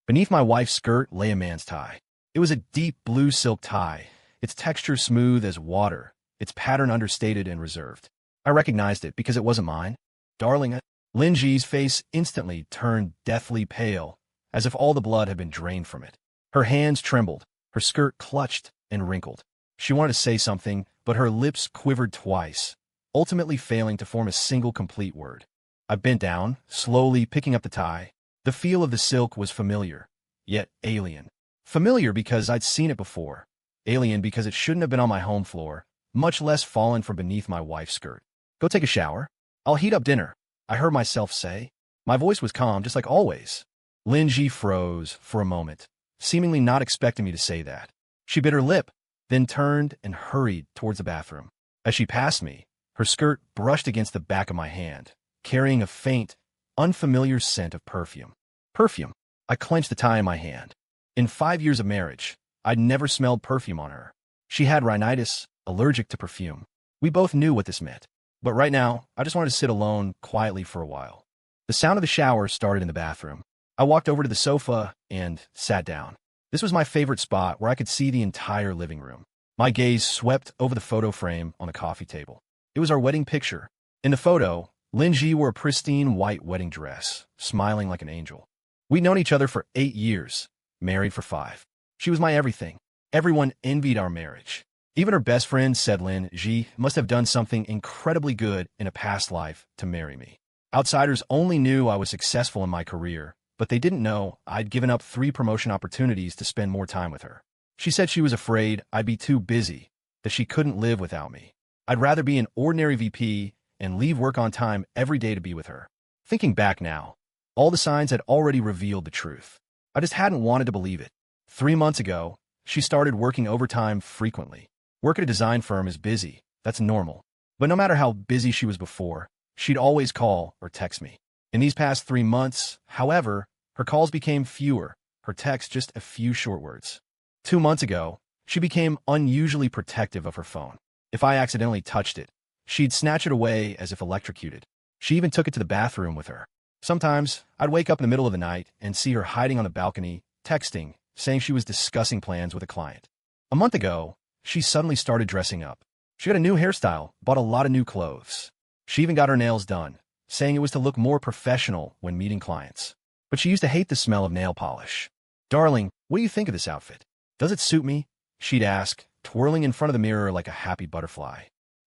Beneath my wife's skirt lay a man's tie. It was a deep blue silk tie, its texture smooth as water, its pattern understated and reserved. I recognized it because it wasn't mine. Darling, Lin Ji's face instantly turned deathly pale, as if all the blood had been drained from it. Her hands trembled, her skirt clutched and wrinkled. She wanted to say something, but her lips quivered twice, ultimately failing to form a single complete word. I bent down, slowly picking up the tie. The feel of the silk was familiar, yet alien. Familiar because I'd seen it before. Alien because it shouldn't have been on my home floor, much less fallen from beneath my wife's skirt. Go take a shower. I'll heat up dinner, I heard myself say. My voice was calm, just like always. Lin Ji froze for a moment, seemingly not expecting me to say that. She bit her lip, then turned and hurried towards the bathroom. As she passed me, her skirt brushed against the back of my hand, carrying a faint, unfamiliar scent of perfume. Perfume. I clenched the tie in my hand. In 5 years of marriage, I'd never smelled perfume on her. She had rhinitis, allergic to perfume. We both knew what this meant. But right now, I just wanted to sit alone quietly for a while. The sound of the shower started in the bathroom. I walked over to the sofa and sat down. This was my favorite spot where I could see the entire living room. My gaze swept over the photo frame on the coffee table. It was our wedding picture. In the photo, Lin Ji wore a pristine white wedding dress, smiling like an angel. We'd known each other for 8 years, married for 5. She was my everything. Everyone envied our marriage. Even her best friend said Lin Ji must have done something incredibly good in a past life to marry me. Outsiders only knew I was successful in my career, but they didn't know I'd given up 3 promotion opportunities to spend more time with her. She said she was afraid I'd be too busy, that she couldn't live without me. I'd rather be an ordinary VP and leave work on time every day to be with her. Thinking back now, all the signs had already revealed the truth. I just hadn't wanted to believe it. 3 months ago, she started working overtime frequently. Work at a design firm is busy, that's normal. But no matter how busy she was before, she'd always call or text me. In these past 3 months, however, her calls became fewer, her texts just a few short words. 2 months ago, she became unusually protective of her phone. If I accidentally touched it, she'd snatch it away as if electrocuted. She even took it to the bathroom with her. Sometimes, I'd wake up in the middle of the night and see her hiding on the balcony, texting, saying she was discussing plans with a client. A month ago, she suddenly started dressing up. She got a new hairstyle, bought a lot of new clothes. She even got her nails done, saying it was to look more professional when meeting clients. But she used to hate the smell of nail polish. Darling, what do you think of this outfit? Does it suit me? She'd ask, twirling in front of the mirror like a happy butterfly.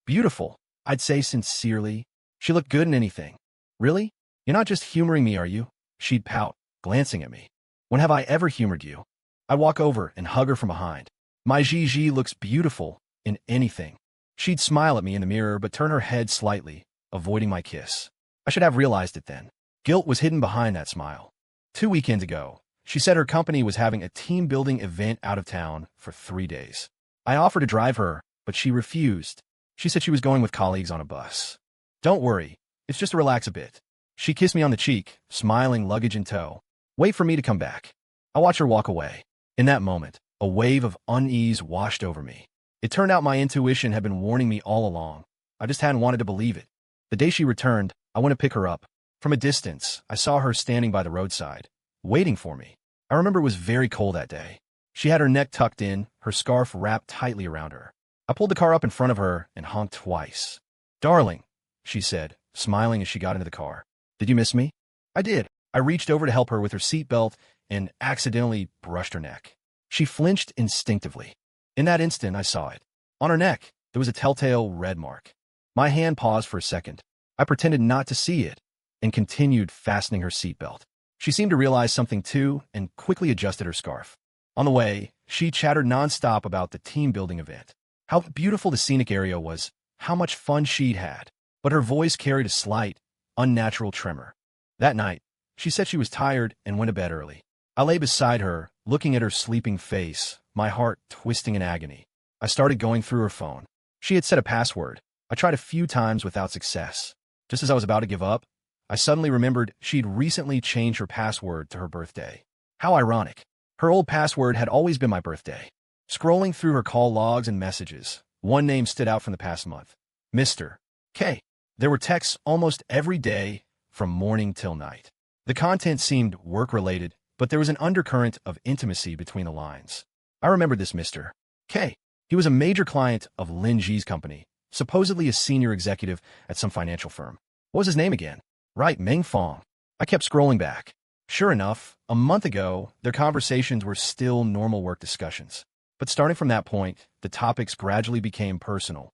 Beautiful, I'd say sincerely. She looked good in anything. Really? You're not just humoring me, are you? She'd pout, glancing at me. When have I ever humored you? I'd walk over and hug her from behind. My Gigi looks beautiful in anything. She'd smile at me in the mirror but turn her head slightly, avoiding my kiss. I should have realized it then. Guilt was hidden behind that smile. 2 weekends ago, she said her company was having a team-building event out of town for 3 days. I offered to drive her, but she refused. She said she was going with colleagues on a bus. Don't worry, it's just to relax a bit. She kissed me on the cheek, smiling, luggage in tow. Wait for me to come back. I watched her walk away. In that moment, a wave of unease washed over me. It turned out my intuition had been warning me all along. I just hadn't wanted to believe it. The day she returned, I went to pick her up. From a distance, I saw her standing by the roadside, waiting for me. I remember it was very cold that day. She had her neck tucked in, her scarf wrapped tightly around her. I pulled the car up in front of her and honked twice. Darling, she said, smiling as she got into the car. Did you miss me? I did. I reached over to help her with her seatbelt and accidentally brushed her neck. She flinched instinctively. In that instant, I saw it. On her neck, there was a telltale red mark. My hand paused for a second. I pretended not to see it and continued fastening her seatbelt. She seemed to realize something too and quickly adjusted her scarf. On the way, she chattered nonstop about the team-building event, how beautiful the scenic area was, how much fun she'd had, but her voice carried a slight, unnatural tremor. That night, she said she was tired and went to bed early. I lay beside her, looking at her sleeping face, my heart twisting in agony. I started going through her phone. She had set a password. I tried a few times without success. Just as I was about to give up, I suddenly remembered she'd recently changed her password to her birthday. How ironic. Her old password had always been my birthday. Scrolling through her call logs and messages, one name stood out from the past month. Mr. K. There were texts almost every day, from morning till night. The content seemed work-related, but there was an undercurrent of intimacy between the lines. I remembered this Mr. K. He was a major client of Lin Ji's company, supposedly a senior executive at some financial firm. What was his name again? Right, Meng Fong. I kept scrolling back. Sure enough, a month ago, their conversations were still normal work discussions. But starting from that point, the topics gradually became personal.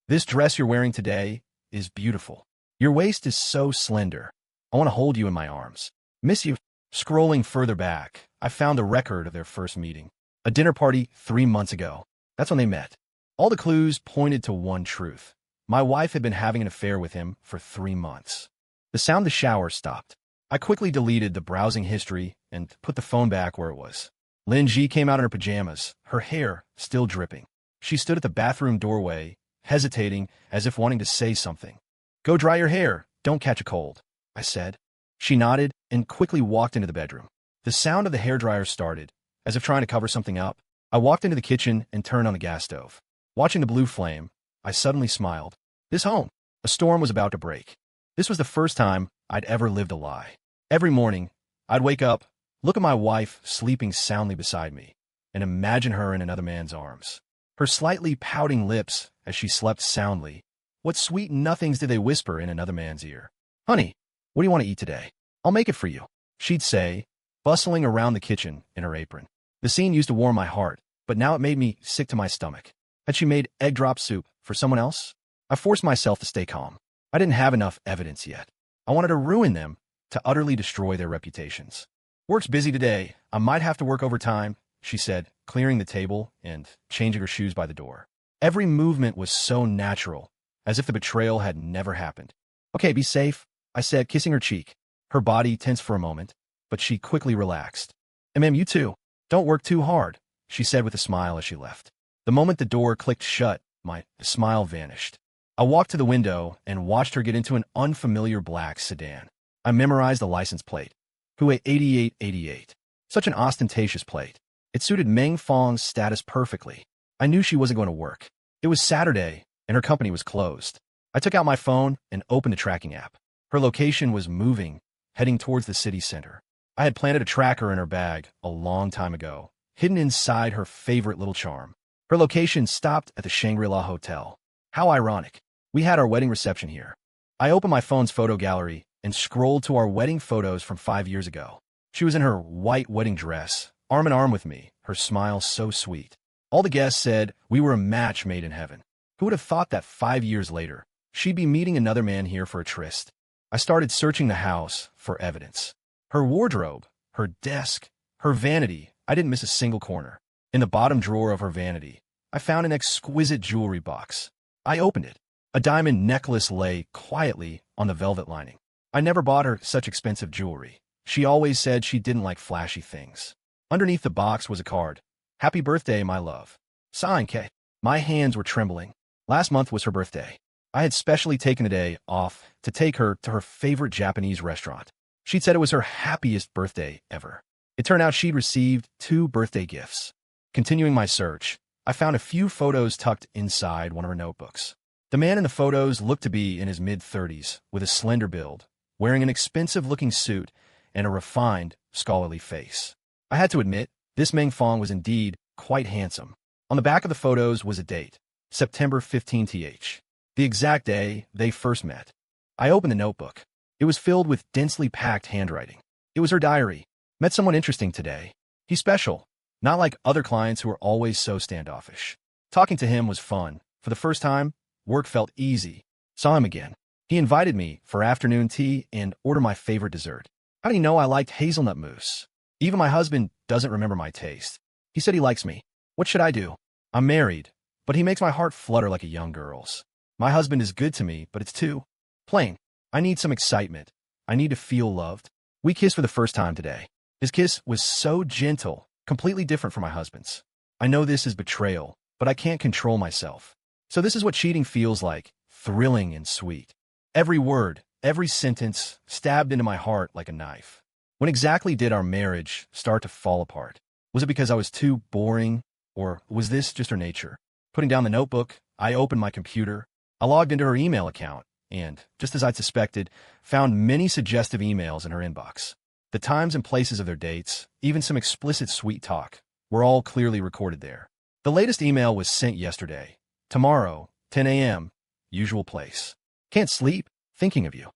This dress you're wearing today is beautiful. Your waist is so slender. I want to hold you in my arms. Miss you. Scrolling further back, I found a record of their first meeting. A dinner party 3 months ago. That's when they met. All the clues pointed to one truth. My wife had been having an affair with him for 3 months. The sound of the shower stopped. I quickly deleted the browsing history and put the phone back where it was. Lin Ji came out in her pajamas, her hair still dripping. She stood at the bathroom doorway, hesitating as if wanting to say something. Go dry your hair, don't catch a cold, I said. She nodded and quickly walked into the bedroom. The sound of the hairdryer started, as if trying to cover something up. I walked into the kitchen and turned on the gas stove. Watching the blue flame, I suddenly smiled. This home, a storm was about to break. This was the first time I'd ever lived a lie. Every morning, I'd wake up, look at my wife sleeping soundly beside me, and imagine her in another man's arms. Her slightly pouting lips as she slept soundly. What sweet nothings did they whisper in another man's ear? Honey, what do you want to eat today? I'll make it for you, she'd say, bustling around the kitchen in her apron. The scene used to warm my heart, but now it made me sick to my stomach. Had she made egg drop soup for someone else? I forced myself to stay calm. I didn't have enough evidence yet. I wanted to ruin them, to utterly destroy their reputations. Work's busy today. I might have to work overtime, she said, clearing the table and changing her shoes by the door. Every movement was so natural, as if the betrayal had never happened. Okay, be safe, I said, kissing her cheek. Her body tensed for a moment, but she quickly relaxed. You too. Don't work too hard, she said with a smile as she left. The moment the door clicked shut, my smile vanished. I walked to the window and watched her get into an unfamiliar black sedan. I memorized the license plate. Hue 8888. Such an ostentatious plate. It suited Meng Fong's status perfectly. I knew she wasn't going to work. It was Saturday, and her company was closed. I took out my phone and opened the tracking app. Her location was moving, heading towards the city center. I had planted a tracker in her bag a long time ago, hidden inside her favorite little charm. Her location stopped at the Shangri-La Hotel. How ironic. We had our wedding reception here. I opened my phone's photo gallery and scrolled to our wedding photos from 5 years ago. She was in her white wedding dress, arm in arm with me, her smile so sweet. All the guests said we were a match made in heaven. Who would have thought that 5 years later, she'd be meeting another man here for a tryst? I started searching the house for evidence. Her wardrobe, her desk, her vanity, I didn't miss a single corner. In the bottom drawer of her vanity, I found an exquisite jewelry box. I opened it. A diamond necklace lay quietly on the velvet lining. I never bought her such expensive jewelry. She always said she didn't like flashy things. Underneath the box was a card. Happy birthday, my love. Signed, K. My hands were trembling. Last month was her birthday. I had specially taken a day off to take her to her favorite Japanese restaurant. She'd said it was her happiest birthday ever. It turned out she'd received 2 birthday gifts. Continuing my search, I found a few photos tucked inside one of her notebooks. The man in the photos looked to be in his mid-30s, with a slender build, wearing an expensive-looking suit and a refined, scholarly face. I had to admit, this Meng Fong was indeed quite handsome. On the back of the photos was a date, September 15th, the exact day they first met. I opened the notebook. It was filled with densely packed handwriting. It was her diary. Met someone interesting today. He's special, not like other clients who are always so standoffish. Talking to him was fun. For the first time, work felt easy. Saw him again. He invited me for afternoon tea and ordered my favorite dessert. How did he know I liked hazelnut mousse? Even my husband doesn't remember my taste. He said he likes me. What should I do? I'm married, but he makes my heart flutter like a young girl's. My husband is good to me, but it's too plain. I need some excitement. I need to feel loved. We kissed for the first time today. His kiss was so gentle, completely different from my husband's. I know this is betrayal, but I can't control myself. So this is what cheating feels like, thrilling and sweet. Every word, every sentence stabbed into my heart like a knife. When exactly did our marriage start to fall apart? Was it because I was too boring, or was this just her nature? Putting down the notebook, I opened my computer. I logged into her email account and, just as I'd suspected, found many suggestive emails in her inbox. The times and places of their dates, even some explicit sweet talk, were all clearly recorded there. The latest email was sent yesterday. Tomorrow, 10 a.m., usual place. Can't sleep, thinking of you.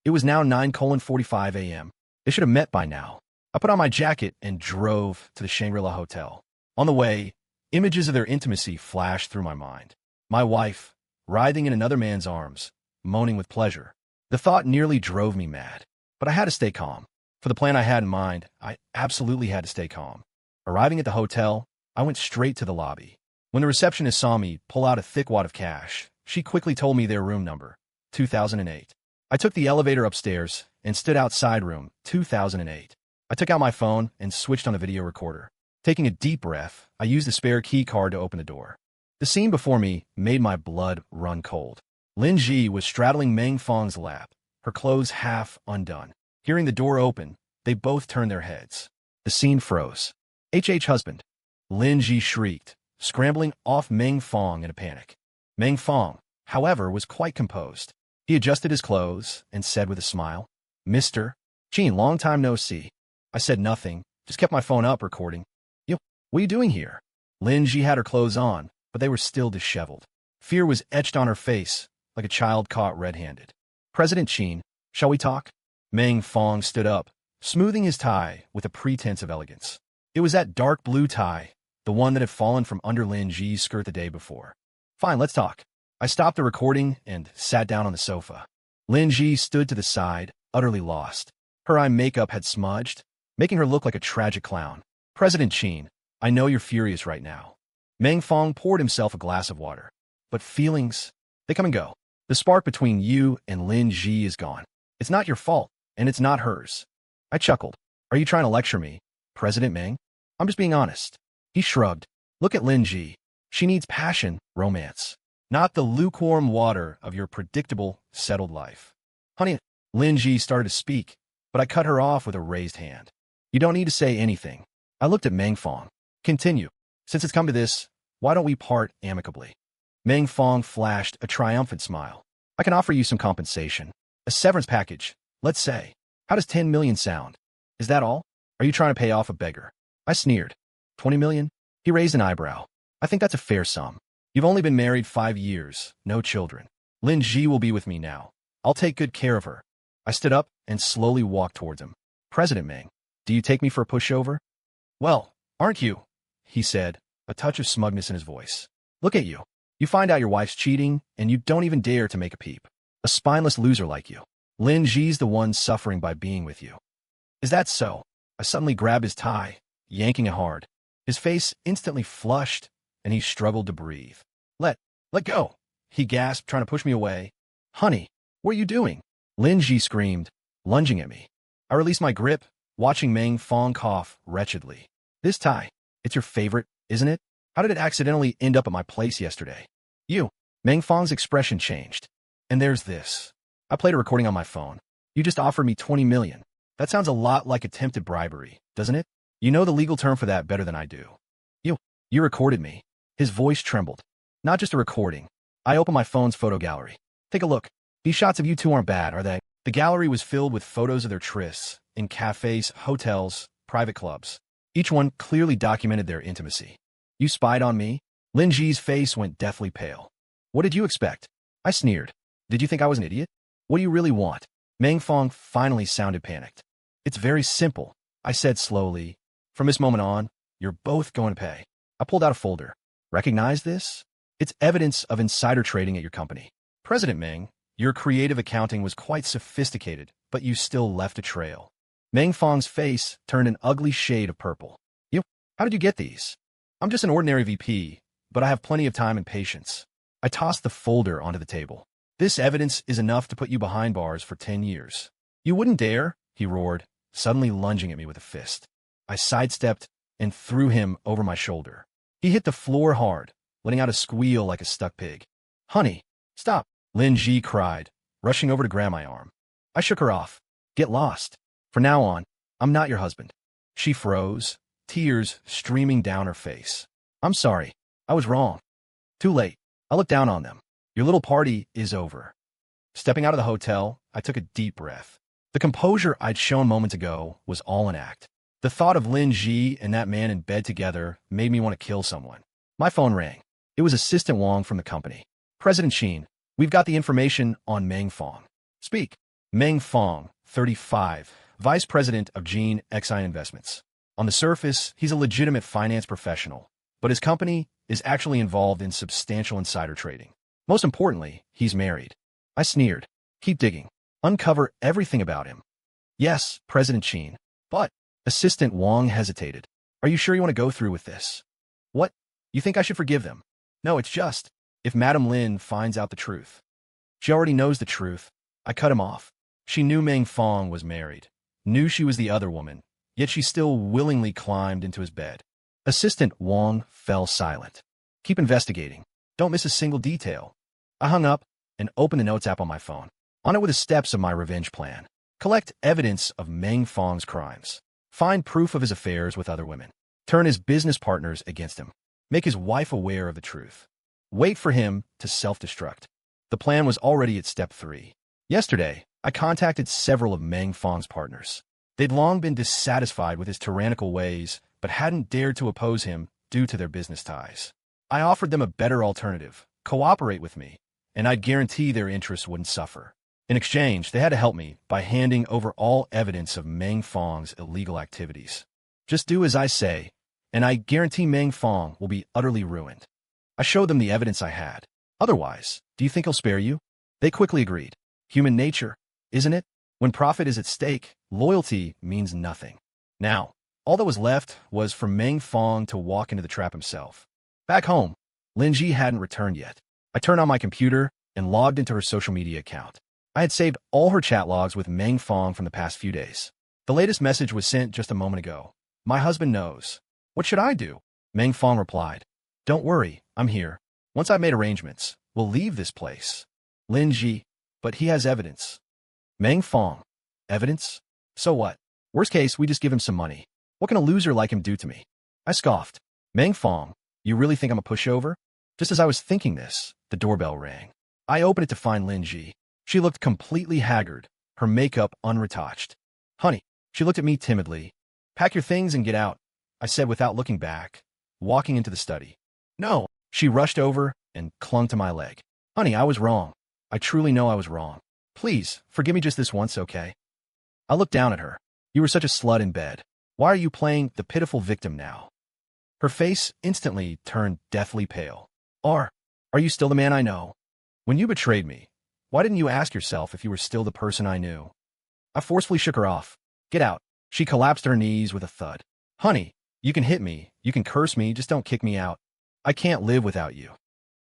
It was now 9:45 a.m. They should have met by now. I put on my jacket and drove to the Shangri-La Hotel. On the way, images of their intimacy flashed through my mind. My wife, writhing in another man's arms, moaning with pleasure. The thought nearly drove me mad. But I had to stay calm. For the plan I had in mind, I absolutely had to stay calm. Arriving at the hotel, I went straight to the lobby. When the receptionist saw me pull out a thick wad of cash, she quickly told me their room number, 2008. I took the elevator upstairs and stood outside room 2008. I took out my phone and switched on the video recorder. Taking a deep breath, I used the spare key card to open the door. The scene before me made my blood run cold. Lin Ji was straddling Meng Fong's lap, her clothes half undone. Hearing the door open, they both turned their heads. The scene froze. Husband. Lin Ji shrieked, scrambling off Meng Fong in a panic. Meng Fong, however, was quite composed. He adjusted his clothes and said with a smile, "Mr. Jean, long time no see." I said nothing, just kept my phone up recording. "Yo, what are you doing here?" Lin Ji had her clothes on, but they were still disheveled. Fear was etched on her face, like a child caught red-handed. "President Qin, shall we talk?" Meng Fong stood up, smoothing his tie with a pretense of elegance. It was that dark blue tie, the one that had fallen from under Lin Ji's skirt the day before. "Fine, let's talk." I stopped the recording and sat down on the sofa. Lin Ji stood to the side, utterly lost. Her eye makeup had smudged, making her look like a tragic clown. "President Qin, I know you're furious right now." Meng Fong poured himself a glass of water. "But feelings, they come and go. The spark between you and Lin Ji is gone. It's not your fault, and it's not hers." I chuckled. "Are you trying to lecture me, President Meng?" "I'm just being honest." He shrugged. "Look at Lin Ji. She needs passion, romance, not the lukewarm water of your predictable, settled life." "Honey," Lin Ji started to speak, but I cut her off with a raised hand. "You don't need to say anything." I looked at Meng Fong. "Continue. Since it's come to this, why don't we part amicably?" Meng Fong flashed a triumphant smile. "I can offer you some compensation. A severance package, let's say. How does 10 million sound? Is that all? Are you trying to pay off a beggar?" I sneered. 20 million? He raised an eyebrow. "I think that's a fair sum. You've only been married 5 years, no children. Lin Ji will be with me now. I'll take good care of her." I stood up and slowly walked towards him. "President Meng, do you take me for a pushover?" "Well, aren't you?" he said, a touch of smugness in his voice. "Look at you. You find out your wife's cheating, and you don't even dare to make a peep. A spineless loser like you. Lin Ji's the one suffering by being with you." "Is that so?" I suddenly grabbed his tie, yanking it hard. His face instantly flushed, and he struggled to breathe. Let go," he gasped, trying to push me away. "Honey, what are you doing?" Lin Ji screamed, lunging at me. I released my grip, watching Meng Fong cough wretchedly. "This tie, it's your favorite, isn't it? How did it accidentally end up at my place yesterday?" "You." Meng Fong's expression changed. "And there's this." I played a recording on my phone. "You just offered me 20 million. That sounds a lot like attempted bribery, doesn't it? You know the legal term for that better than I do." You recorded me." His voice trembled. "Not just a recording. I opened my phone's photo gallery. Take a look. These shots of you two aren't bad, are they?" The gallery was filled with photos of their trysts, in cafes, hotels, private clubs. Each one clearly documented their intimacy. "You spied on me?" Lin Ji's face went deathly pale. "What did you expect?" I sneered. "Did you think I was an idiot? What do you really want?" Meng Fong finally sounded panicked. "It's very simple," I said slowly. "From this moment on, you're both going to pay." I pulled out a folder. "Recognize this? It's evidence of insider trading at your company. President Meng, your creative accounting was quite sophisticated, but you still left a trail." Meng Fong's face turned an ugly shade of purple. "You? How did you get these?" "I'm just an ordinary VP, but I have plenty of time and patience." I tossed the folder onto the table. "This evidence is enough to put you behind bars for 10 years. "You wouldn't dare," he roared, suddenly lunging at me with a fist. I sidestepped and threw him over my shoulder. He hit the floor hard, letting out a squeal like a stuck pig. "Honey, stop," Lin Ji cried, rushing over to grab my arm. I shook her off. "Get lost. From now on, I'm not your husband." She froze, tears streaming down her face. "I'm sorry. I was wrong." "Too late." I looked down on them. "Your little party is over." Stepping out of the hotel, I took a deep breath. The composure I'd shown moments ago was all an act. The thought of Lin Ji and that man in bed together made me want to kill someone. My phone rang. It was Assistant Wang from the company. President Qin, we've got the information on Meng Fong. Speak. Meng Fong, 35, Vice President of Gene Xi Investments. On the surface, he's a legitimate finance professional, but his company is actually involved in substantial insider trading. Most importantly, he's married. I sneered. Keep digging. Uncover everything about him. Yes, President Qin. But Assistant Wang hesitated. Are you sure you want to go through with this? What? You think I should forgive them? No, it's just, if Madame Lin finds out the truth. She already knows the truth. I cut him off. She knew Meng Fong was married, knew she was the other woman, yet she still willingly climbed into his bed. Assistant Wang fell silent. Keep investigating. Don't miss a single detail. I hung up and opened the notes app on my phone. On it were the steps of my revenge plan. Collect evidence of Meng Fong's crimes. Find proof of his affairs with other women. Turn his business partners against him. Make his wife aware of the truth. Wait for him to self-destruct. The plan was already at step 3. Yesterday, I contacted several of Meng Fong's partners. They'd long been dissatisfied with his tyrannical ways, but hadn't dared to oppose him due to their business ties. I offered them a better alternative, cooperate with me, and I'd guarantee their interests wouldn't suffer. In exchange, they had to help me by handing over all evidence of Meng Fong's illegal activities. Just do as I say, and I guarantee Meng Fong will be utterly ruined. I showed them the evidence I had. Otherwise, do you think he'll spare you? They quickly agreed. Human nature, isn't it? When profit is at stake, loyalty means nothing. Now, all that was left was for Meng Fong to walk into the trap himself. Back home, Lin Ji hadn't returned yet. I turned on my computer and logged into her social media account. I had saved all her chat logs with Meng Fong from the past few days. The latest message was sent just a moment ago. My husband knows. What should I do? Meng Fong replied. Don't worry, I'm here. Once I've made arrangements, we'll leave this place. Lin Ji, but he has evidence. Meng Fong. Evidence? So what? Worst case, we just give him some money. What can a loser like him do to me? I scoffed. Meng Fong, you really think I'm a pushover? Just as I was thinking this, the doorbell rang. I opened it to find Lin Ji. She looked completely haggard, her makeup unretouched. Honey, she looked at me timidly. Pack your things and get out, I said without looking back, walking into the study. No, she rushed over and clung to my leg. Honey, I was wrong. I truly know I was wrong. Please, forgive me just this once, okay? I looked down at her. You were such a slut in bed. Why are you playing the pitiful victim now? Her face instantly turned deathly pale. Are you still the man I know? When you betrayed me, why didn't you ask yourself if you were still the person I knew? I forcefully shook her off. Get out. She collapsed to her knees with a thud. Honey, you can hit me, you can curse me, just don't kick me out. I can't live without you.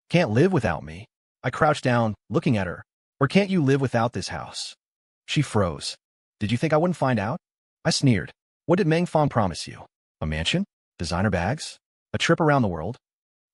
Can't live without me? I crouched down, looking at her. Or can't you live without this house? She froze. Did you think I wouldn't find out? I sneered. What did Meng Fong promise you? A mansion? Designer bags? A trip around the world?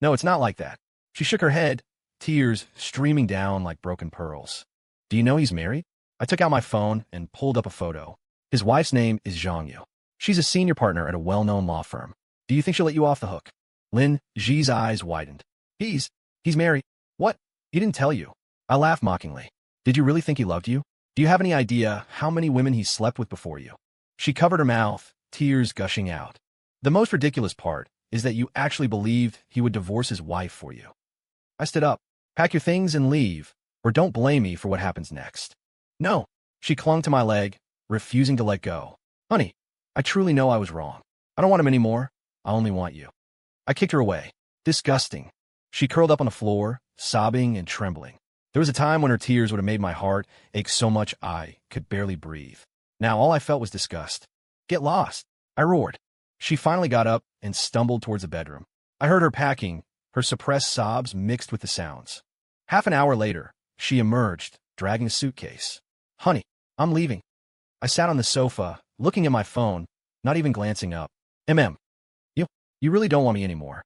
No, it's not like that. She shook her head, tears streaming down like broken pearls. Do you know he's married? I took out my phone and pulled up a photo. His wife's name is Zhang Yu. She's a senior partner at a well-known law firm. Do you think she'll let you off the hook? Lin Ji's eyes widened. He's married. What? He didn't tell you. I laughed mockingly. Did you really think he loved you? Do you have any idea how many women he slept with before you? She covered her mouth, tears gushing out. The most ridiculous part is that you actually believed he would divorce his wife for you. I stood up. Pack your things and leave, or don't blame me for what happens next. No. She clung to my leg, refusing to let go. Honey, I truly know I was wrong. I don't want him anymore. I only want you. I kicked her away. Disgusting. She curled up on the floor, sobbing and trembling. There was a time when her tears would have made my heart ache so much I could barely breathe. Now all I felt was disgust. Get lost, I roared. She finally got up and stumbled towards the bedroom. I heard her packing, her suppressed sobs mixed with the sounds. Half an hour later, she emerged, dragging a suitcase. Honey, I'm leaving. I sat on the sofa, looking at my phone, not even glancing up. You really don't want me anymore.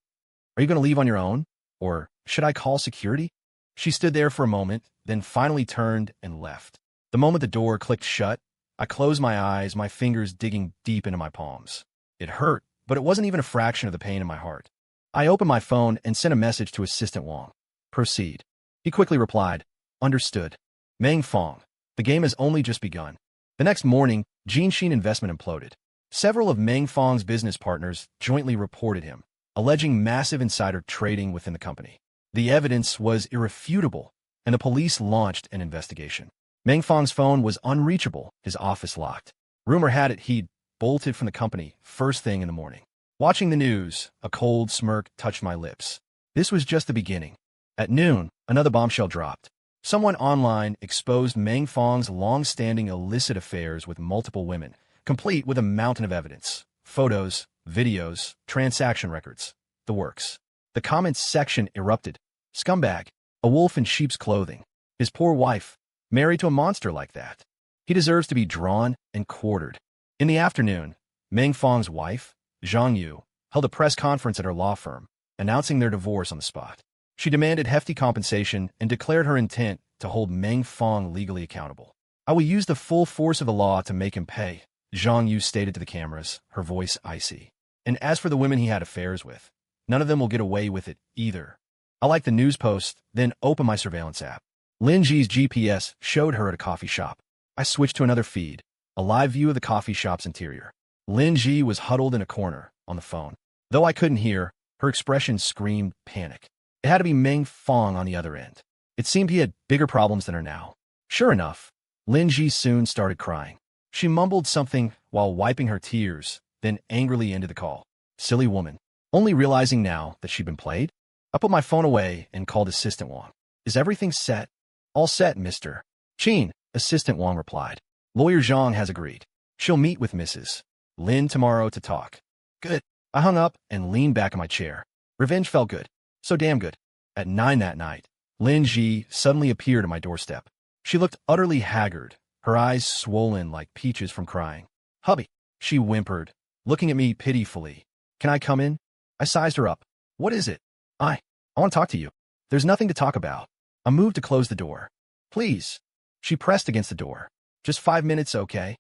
Are you going to leave on your own? Or should I call security? She stood there for a moment, then finally turned and left. The moment the door clicked shut, I closed my eyes, my fingers digging deep into my palms. It hurt, but it wasn't even a fraction of the pain in my heart. I opened my phone and sent a message to Assistant Wang. Proceed. He quickly replied, Understood. Meng Fong, the game has only just begun. The next morning, Jinxin investment imploded. Several of Meng Fong's business partners jointly reported him, alleging massive insider trading within the company. The evidence was irrefutable, and the police launched an investigation. Meng Fong's phone was unreachable, his office locked. Rumor had it he'd bolted from the company first thing in the morning. Watching the news, a cold smirk touched my lips. This was just the beginning. At noon, another bombshell dropped. Someone online exposed Meng Fong's long-standing illicit affairs with multiple women, complete with a mountain of evidence. Photos, videos, transaction records, the works. The comments section erupted. Scumbag, a wolf in sheep's clothing. His poor wife, married to a monster like that. He deserves to be drawn and quartered. In the afternoon, Meng Fong's wife, Zhang Yu, held a press conference at her law firm, announcing their divorce on the spot. She demanded hefty compensation and declared her intent to hold Meng Fong legally accountable. "I will use the full force of the law to make him pay," Zhang Yu stated to the cameras, her voice icy. "And as for the women he had affairs with, none of them will get away with it either." I liked the news post, then opened my surveillance app. Lin Ji's GPS showed her at a coffee shop. I switched to another feed, a live view of the coffee shop's interior. Lin Ji was huddled in a corner, on the phone. Though I couldn't hear, her expression screamed panic. It had to be Meng Fong on the other end. It seemed he had bigger problems than her now. Sure enough, Lin Ji soon started crying. She mumbled something while wiping her tears, then angrily ended the call. Silly woman. Only realizing now that she'd been played, I put my phone away and called Assistant Wang. "Is everything set?" "All set, Mr. Chin," Assistant Wang replied. "Lawyer Zhang has agreed. She'll meet with Mrs. Lin tomorrow to talk." Good. I hung up and leaned back in my chair. Revenge felt good. So damn good. At 9 that night, Lin Ji suddenly appeared at my doorstep. She looked utterly haggard, her eyes swollen like peaches from crying. "Hubby," she whimpered, looking at me pitifully. "Can I come in?" I sized her up. "What is it?" I want to talk to you." "There's nothing to talk about." I moved to close the door. "Please." She pressed against the door. "Just 5 minutes, okay?"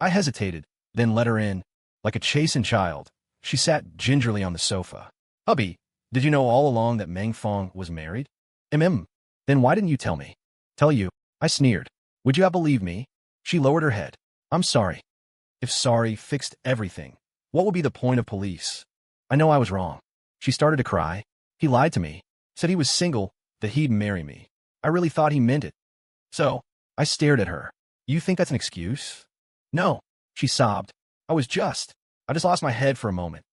I hesitated, then let her in. Like a chastened child, she sat gingerly on the sofa. "Hubby, did you know all along that Meng Fong was married?" Then why didn't you tell me?" "Tell you?" I sneered. "Would you have believed me?" She lowered her head. "I'm sorry." If sorry fixed everything, what would be the point of police? I know I was wrong. She started to cry. "He lied to me, said he was single, that he'd marry me. I really thought he meant it." "So?" I stared at her. "You think that's an excuse?" "No," she sobbed. I just lost my head for a moment."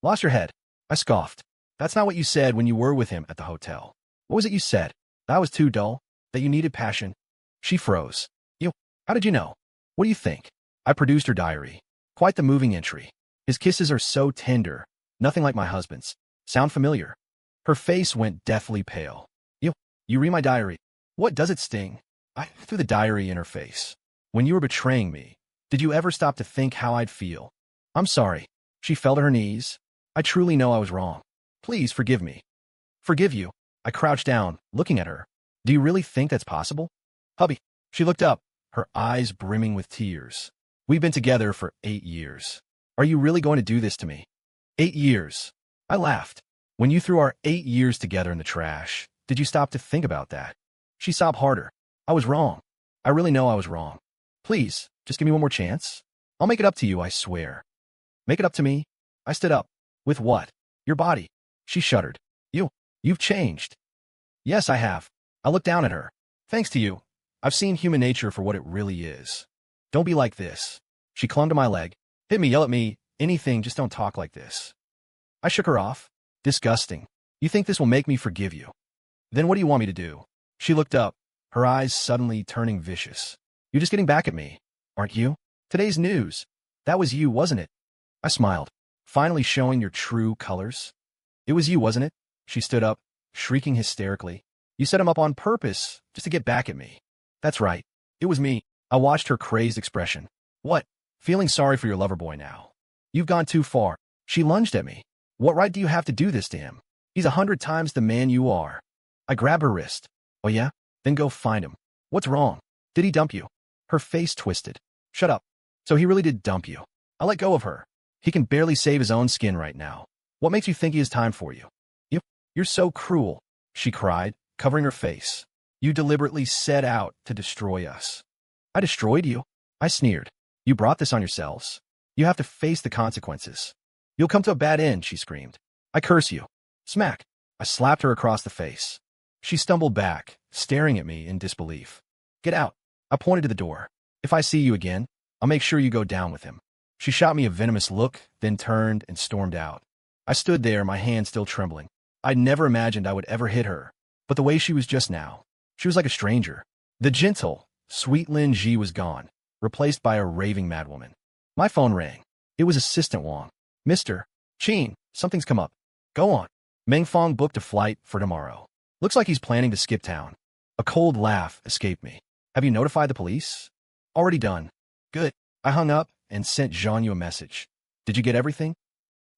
"Lost your head?" I scoffed. "That's not what you said when you were with him at the hotel." "What was it you said? That I was too dull? That you needed passion?" She froze. How did you know?" "What do you think?" I produced her diary. Quite the moving entry. "His kisses are so tender, nothing like my husband's. Sound familiar?" Her face went deathly pale. You read my diary. What does it sting?" I threw the diary in her face. "When you were betraying me, did you ever stop to think how I'd feel?" "I'm sorry." She fell to her knees. "I truly know I was wrong. Please forgive me." "Forgive you?" I crouched down, looking at her. "Do you really think that's possible?" "Hubby." She looked up, her eyes brimming with tears. "We've been together for 8 years. Are you really going to do this to me?" 8 years. I laughed. "When you threw our 8 years together in the trash, did you stop to think about that?" She sobbed harder. "I was wrong. I really know I was wrong. Please, just give me one more chance. I'll make it up to you, I swear." "Make it up to me?" I stood up. "With what?" "Your body." She shuddered. You've changed." "Yes, I have." I looked down at her. "Thanks to you, I've seen human nature for what it really is. Don't be like this." She clung to my leg. "Hit me, yell at me, anything, just don't talk like this." I shook her off. "Disgusting. You think this will make me forgive you? Then what do you want me to do?" She looked up, her eyes suddenly turning vicious. "You're just getting back at me, aren't you? Today's news. That was you, wasn't it?" I smiled. "Finally showing your true colors?" "It was you, wasn't it?" She stood up, shrieking hysterically. "You set him up on purpose, just to get back at me." "That's right. It was me." I watched her crazed expression. "What? Feeling sorry for your lover boy now? You've gone too far." She lunged at me. "What right do you have to do this to him? He's 100 times the man you are." I grabbed her wrist. "Oh yeah? Then go find him. What's wrong? Did he dump you?" Her face twisted. "Shut up. So he really did dump you." I let go of her. "He can barely save his own skin right now. What makes you think he has time for you?" You're so cruel," she cried, covering her face. "You deliberately set out to destroy us." "I destroyed you?" I sneered. You brought this on yourselves. You have to face the consequences. You'll come to a bad end, she screamed. I curse you. Smack. I slapped her across the face. She stumbled back, staring at me in disbelief. Get out. I pointed to the door. If I see you again, I'll make sure you go down with him. She shot me a venomous look, then turned and stormed out. I stood there, my hand still trembling. I'd never imagined I would ever hit her, but the way she was just now, she was like a stranger. The gentle, sweet Lin Ji was gone, replaced by a raving madwoman. My phone rang. It was Assistant Wang. Mr. Qin, something's come up. Go on. Meng Fong booked a flight for tomorrow. Looks like he's planning to skip town. A cold laugh escaped me. Have you notified the police? Already done. Good. I hung up and sent Zhang Yu a message. Did you get everything?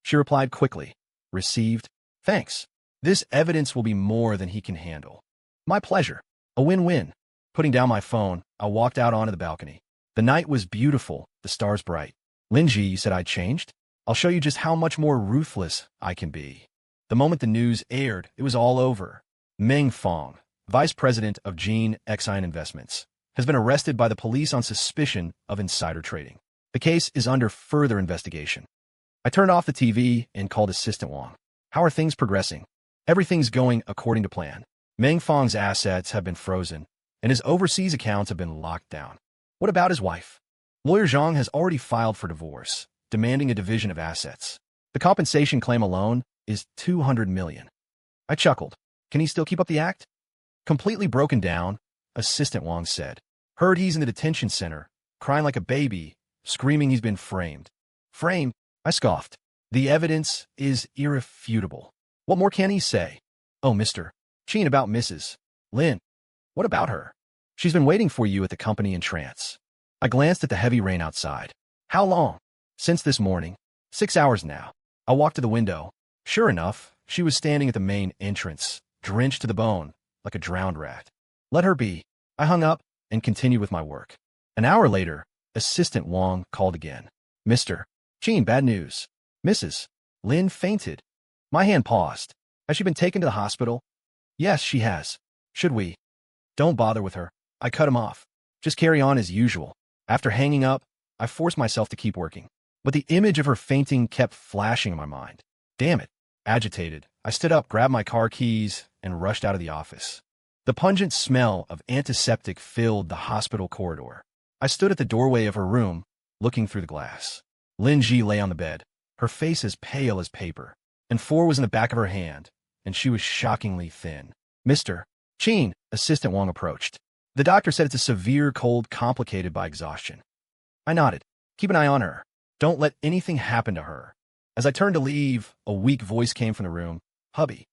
She replied quickly. Received. Thanks. This evidence will be more than he can handle. My pleasure. A win-win. Putting down my phone, I walked out onto the balcony. The night was beautiful, the stars bright. Lin Ji, you said I'd changed? I'll show you just how much more ruthless I can be. The moment the news aired, it was all over. Meng Fong, vice president of Gene Exine Investments, has been arrested by the police on suspicion of insider trading. The case is under further investigation. I turned off the TV and called Assistant Wang. How are things progressing? Everything's going according to plan. Meng Fong's assets have been frozen, and his overseas accounts have been locked down. What about his wife? Lawyer Zhang has already filed for divorce, demanding a division of assets. The compensation claim alone is 200 million. I chuckled. Can he still keep up the act? Completely broken down, Assistant Wang said. Heard he's in the detention center, crying like a baby, screaming he's been framed. Framed? I scoffed. The evidence is irrefutable. What more can he say? Oh, Mr. Qin, about Mrs. Lin. What about her? She's been waiting for you at the company in trance. I glanced at the heavy rain outside. How long? Since this morning. 6 hours now. I walked to the window. Sure enough, she was standing at the main entrance, drenched to the bone, like a drowned rat. Let her be. I hung up and continued with my work. An hour later, Assistant Wang called again. Mr. Qin, bad news. Mrs. Lin fainted. My hand paused. Has she been taken to the hospital? Yes, she has. Should we? Don't bother with her. I cut him off. Just carry on as usual. After hanging up, I forced myself to keep working. But the image of her fainting kept flashing in my mind. Damn it. Agitated, I stood up, grabbed my car keys, and rushed out of the office. The pungent smell of antiseptic filled the hospital corridor. I stood at the doorway of her room, looking through the glass. Lin Ji lay on the bed, her face as pale as paper, and 4 was in the back of her hand, and she was shockingly thin. Mr. Qin, Assistant Wang approached. The doctor said it's a severe cold complicated by exhaustion. I nodded. Keep an eye on her. Don't let anything happen to her. As I turned to leave, a weak voice came from the room. Hubby.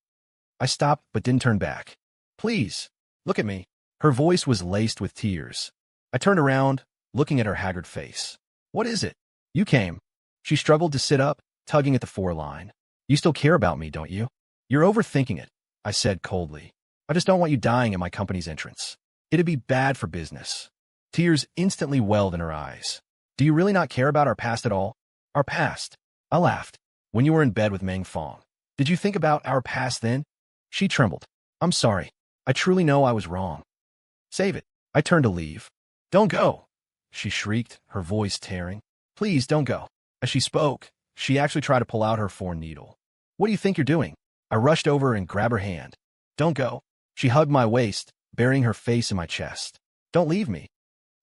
I stopped but didn't turn back. Please, look at me. Her voice was laced with tears. I turned around, looking at her haggard face. What is it? You came. She struggled to sit up, tugging at the 4 line. You still care about me, don't you? You're overthinking it, I said coldly. I just don't want you dying at my company's entrance. It'd be bad for business. Tears instantly welled in her eyes. Do you really not care about our past at all? Our past? I laughed. When you were in bed with Meng Fong, did you think about our past then? She trembled. I'm sorry. I truly know I was wrong. Save it. I turned to leave. Don't go, she shrieked, her voice tearing. Please don't go. As she spoke, she actually tried to pull out her 4 needle. What do you think you're doing? I rushed over and grabbed her hand. Don't go. She hugged my waist, burying her face in my chest. Don't leave me.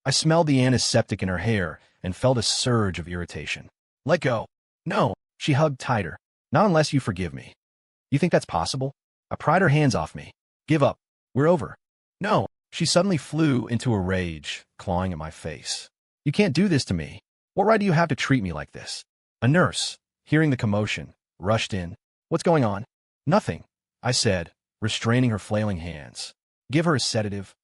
I smelled the antiseptic in her hair and felt a surge of irritation. Let go. No, she hugged tighter. Not unless you forgive me. You think that's possible? I pried her hands off me. Give up. We're over. No. She suddenly flew into a rage, clawing at my face. You can't do this to me. What right do you have to treat me like this? A nurse, hearing the commotion, rushed in. What's going on? Nothing, I said, restraining her flailing hands. Give her a sedative.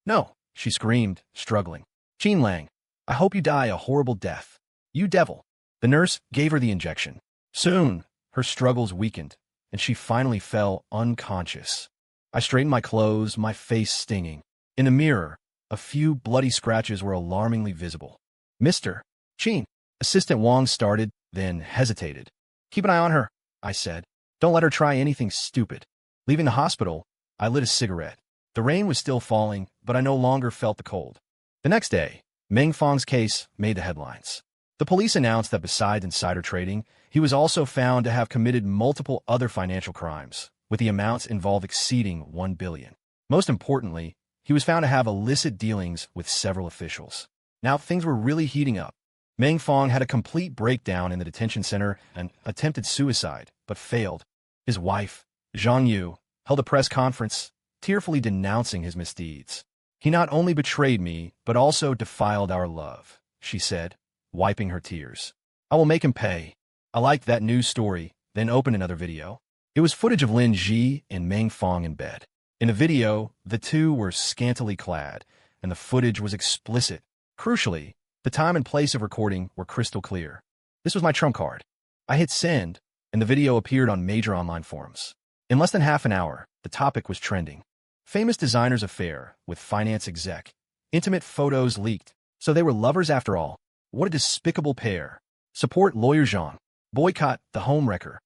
No, she screamed, struggling. Qin Lang, I hope you die a horrible death. You devil. The nurse gave her the injection. Soon, her struggles weakened, and she finally fell unconscious. I straightened my clothes, my face stinging. In the mirror, a few bloody scratches were alarmingly visible. Mr. Qin, Assistant Wang started, then hesitated. Keep an eye on her, I said. Don't let her try anything stupid. Leaving the hospital, I lit a cigarette. The rain was still falling, but I no longer felt the cold. The next day, Meng Fong's case made the headlines. The police announced that besides insider trading, he was also found to have committed multiple other financial crimes, with the amounts involved exceeding $1 billion. Most importantly, he was found to have illicit dealings with several officials. Now things were really heating up. Meng Fong had a complete breakdown in the detention center and attempted suicide, but failed. His wife, Zhang Yu, held a press conference, tearfully denouncing his misdeeds. "He not only betrayed me, but also defiled our love," she said, wiping her tears. "I will make him pay." I liked that news story, then opened another video. It was footage of Lin Ji and Meng Fong in bed. In the video, the two were scantily clad, and the footage was explicit. Crucially, the time and place of recording were crystal clear. This was my trump card. I hit send, and the video appeared on major online forums. In less than half an hour, the topic was trending. Famous designer's affair with finance exec. Intimate photos leaked. So they were lovers after all. What a despicable pair. Support lawyer Zhang. Boycott the home wrecker.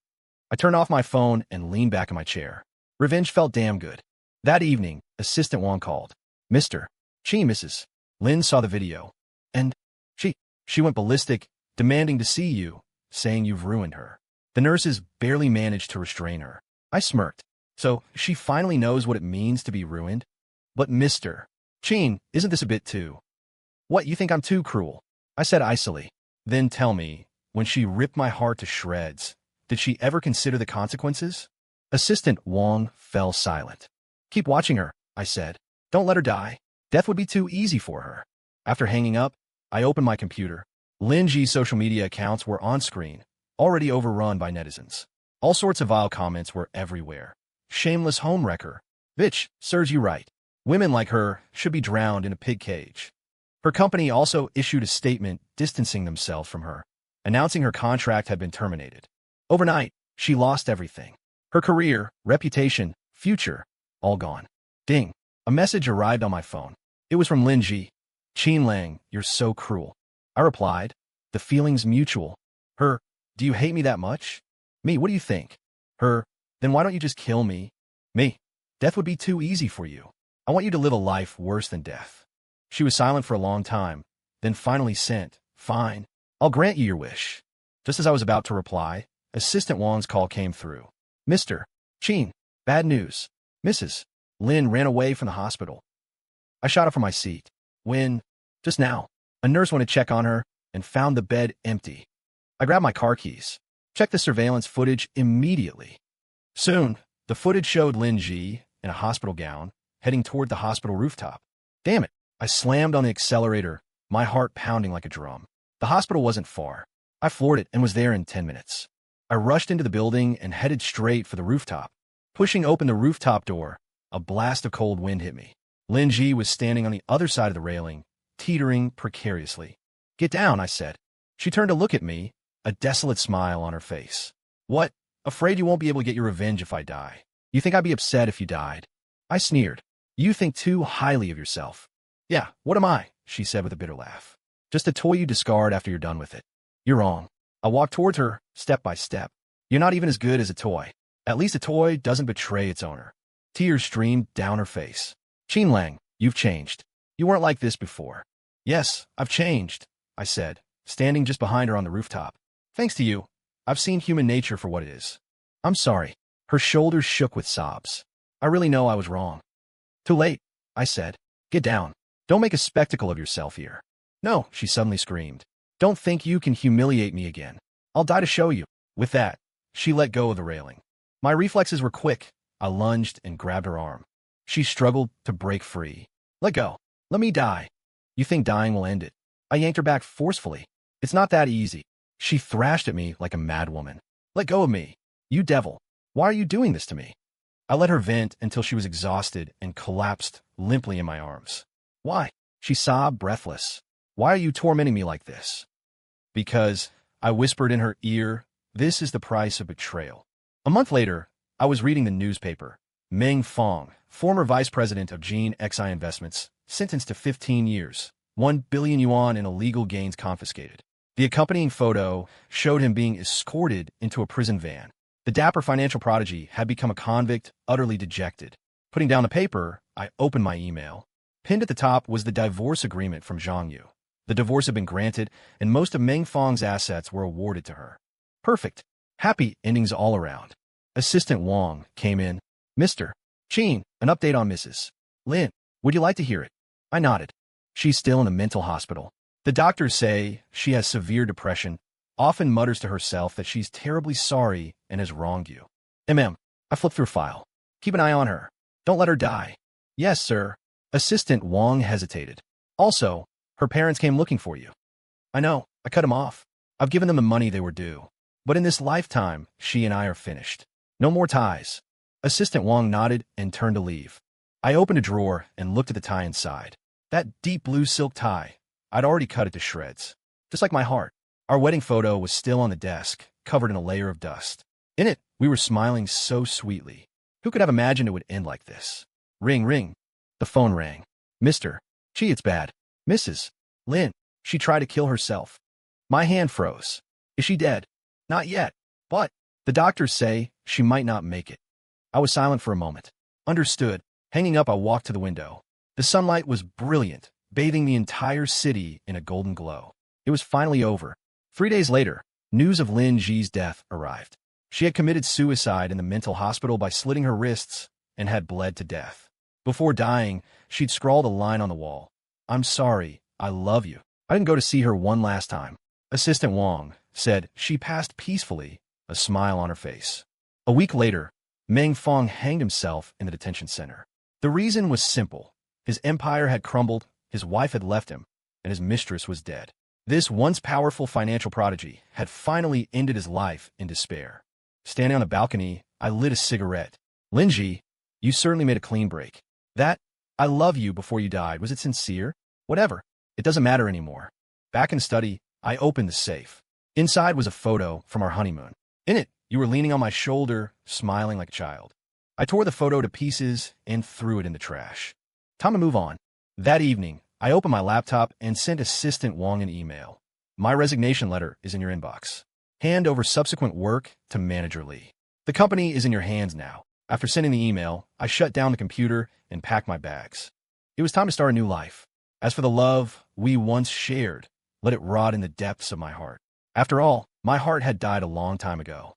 I turned off my phone and leaned back in my chair. Revenge felt damn good. That evening, Assistant Wang called. "Mr. Chi, Mrs. Lin saw the video. And she went ballistic, demanding to see you, saying you've ruined her. The nurses barely managed to restrain her." I smirked. "So she finally knows what it means to be ruined? But Mr. Chin, isn't this a bit too? What, you think I'm too cruel?" I said icily. "Then tell me, when she ripped my heart to shreds, did she ever consider the consequences?" Assistant Wang fell silent. "Keep watching her," I said. "Don't let her die. Death would be too easy for her." After hanging up, I opened my computer. Lin Ji's social media accounts were on screen, already overrun by netizens. All sorts of vile comments were everywhere. "Shameless homewrecker. Bitch, serves you right. Women like her should be drowned in a pig cage." Her company also issued a statement distancing themselves from her, announcing her contract had been terminated. Overnight, she lost everything. Her career, reputation, future, all gone. Ding. A message arrived on my phone. It was from Lin Ji. "Qin Lang, you're so cruel." I replied, "The feeling's mutual." Her, "Do you hate me that much?" Me, "What do you think?" Her, "Then why don't you just kill me?" Me, "Death would be too easy for you. I want you to live a life worse than death." She was silent for a long time, then finally sent, "Fine, I'll grant you your wish." Just as I was about to reply, Assistant Wang's call came through. "Mr. Qin, bad news. Mrs. Lin ran away from the hospital." I shot up from my seat. "When?" "Just now. A nurse went to check on her and found the bed empty." I grabbed my car keys. Checked the surveillance footage immediately. Soon, the footage showed Lin Ji in a hospital gown heading toward the hospital rooftop. Damn it. I slammed on the accelerator, my heart pounding like a drum. The hospital wasn't far. I floored it and was there in 10 minutes. I rushed into the building and headed straight for the rooftop. Pushing open the rooftop door, a blast of cold wind hit me. Lin Ji was standing on the other side of the railing, teetering precariously. "Get down," I said. She turned to look at me, a desolate smile on her face. "What? Afraid you won't be able to get your revenge if I die? You think I'd be upset if you died?" I sneered. "You think too highly of yourself." "Yeah, what am I?" she said with a bitter laugh. "Just a toy you discard after you're done with it." "You're wrong." I walked towards her, step by step. "You're not even as good as a toy. At least a toy doesn't betray its owner." Tears streamed down her face. "Qin Lang, you've changed. You weren't like this before." "Yes, I've changed," I said, standing just behind her on the rooftop. "Thanks to you, I've seen human nature for what it is." "I'm sorry." Her shoulders shook with sobs. "I really know I was wrong." "Too late," I said. "Get down. Don't make a spectacle of yourself here." "No," she suddenly screamed. "Don't think you can humiliate me again. I'll die to show you." With that, she let go of the railing. My reflexes were quick. I lunged and grabbed her arm. She struggled to break free. "Let go. Let me die." "You think dying will end it?" I yanked her back forcefully. "It's not that easy." She thrashed at me like a madwoman. "Let go of me. You devil. Why are you doing this to me?" I let her vent until she was exhausted and collapsed limply in my arms. "Why?" She sobbed, breathless. "Why are you tormenting me like this?" "Because," I whispered in her ear, "this is the price of betrayal." A month later, I was reading the newspaper. Meng Fong, former vice president of Gene XI Investments, sentenced to 15 years, 1 billion yuan in illegal gains confiscated. The accompanying photo showed him being escorted into a prison van. The dapper financial prodigy had become a convict, utterly dejected. Putting down the paper, I opened my email. Pinned at the top was the divorce agreement from Zhang Yu. The divorce had been granted, and most of Meng Fong's assets were awarded to her. Perfect. Happy endings all around. Assistant Wang came in. Mr. Qin, an update on Mrs. Lin. Would you like to hear it? I nodded. She's still in a mental hospital. The doctors say she has severe depression, often mutters to herself that she's terribly sorry and has wronged you. I flipped through file. Keep an eye on her. Don't let her die. Yes, sir. Assistant Wang hesitated. Also, her parents came looking for you. I know. I cut them off. I've given them the money they were due. But in this lifetime, she and I are finished. No more ties. Assistant Wang nodded and turned to leave. I opened a drawer and looked at the tie inside. That deep blue silk tie. I'd already cut it to shreds. Just like my heart. Our wedding photo was still on the desk, covered in a layer of dust. In it, we were smiling so sweetly. Who could have imagined it would end like this? Ring, ring. The phone rang. Mr. Gee, it's bad. Mrs. Lin. She tried to kill herself. My hand froze. Is she dead? Not yet. But the doctors say she might not make it. I was silent for a moment. Understood. Hanging up, I walked to the window. The sunlight was brilliant, bathing the entire city in a golden glow. It was finally over. 3 days later, news of Lin Ji's death arrived. She had committed suicide in the mental hospital by slitting her wrists and had bled to death. Before dying, she'd scrawled a line on the wall. I'm sorry, I love you. I didn't go to see her one last time. Assistant Wang said she passed peacefully, a smile on her face. A week later, Meng Fong hanged himself in the detention center. The reason was simple. His empire had crumbled, his wife had left him, and his mistress was dead. This once powerful financial prodigy had finally ended his life in despair. Standing on a balcony, I lit a cigarette. Lin Ji, you certainly made a clean break. That, I love you before you died, was it sincere? Whatever. It doesn't matter anymore. Back in study, I opened the safe. Inside was a photo from our honeymoon. In it, you were leaning on my shoulder, smiling like a child. I tore the photo to pieces and threw it in the trash. Time to move on. That evening, I opened my laptop and sent Assistant Wang an email. My resignation letter is in your inbox. Hand over subsequent work to Manager Lee. The company is in your hands now. After sending the email, I shut down the computer and packed my bags. It was time to start a new life. As for the love we once shared, let it rot in the depths of my heart. After all, my heart had died a long time ago.